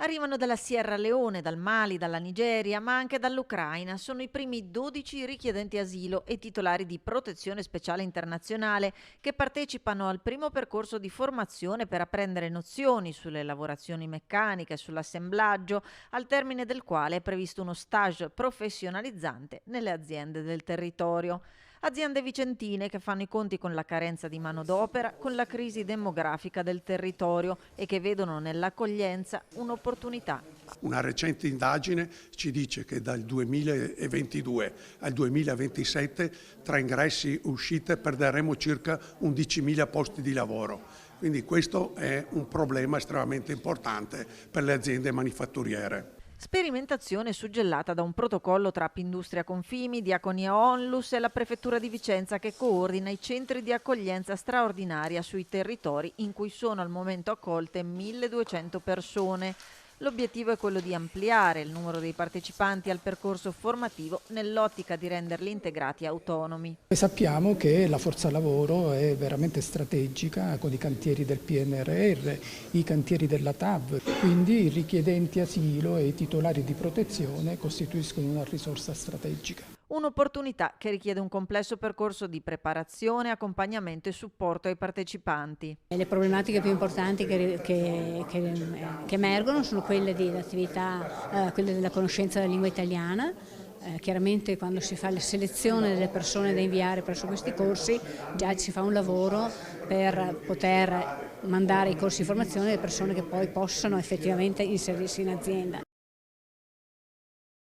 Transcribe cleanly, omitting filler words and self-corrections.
Arrivano dalla Sierra Leone, dal Mali, dalla Nigeria, ma anche dall'Ucraina. Sono i primi 12 richiedenti asilo e titolari di protezione speciale internazionale che partecipano al primo percorso di formazione per apprendere nozioni sulle lavorazioni meccaniche, sull'assemblaggio, al termine del quale è previsto uno stage professionalizzante nelle aziende del territorio. Aziende vicentine che fanno i conti con la carenza di manodopera, con la crisi demografica del territorio e che vedono nell'accoglienza un'opportunità. Una recente indagine ci dice che dal 2022 al 2027 tra ingressi e uscite perderemo circa 11.000 posti di lavoro. Quindi questo è un problema estremamente importante per le aziende manifatturiere. Sperimentazione suggellata da un protocollo tra Appindustria Confimi, Diaconia Onlus e la Prefettura di Vicenza che coordina i centri di accoglienza straordinaria sui territori in cui sono al momento accolte 1.200 persone. L'obiettivo è quello di ampliare il numero dei partecipanti al percorso formativo nell'ottica di renderli integrati e autonomi. Sappiamo che la forza lavoro è veramente strategica con i cantieri del PNRR, i cantieri della TAV, quindi i richiedenti asilo e i titolari di protezione costituiscono una risorsa strategica. Un'opportunità che richiede un complesso percorso di preparazione, accompagnamento e supporto ai partecipanti. Le problematiche più importanti che emergono sono quelle dell'attività, quelle della conoscenza della lingua italiana. Chiaramente quando si fa la selezione delle persone da inviare presso questi corsi già si fa un lavoro per poter mandare i corsi di formazione delle persone che poi possano effettivamente inserirsi in azienda.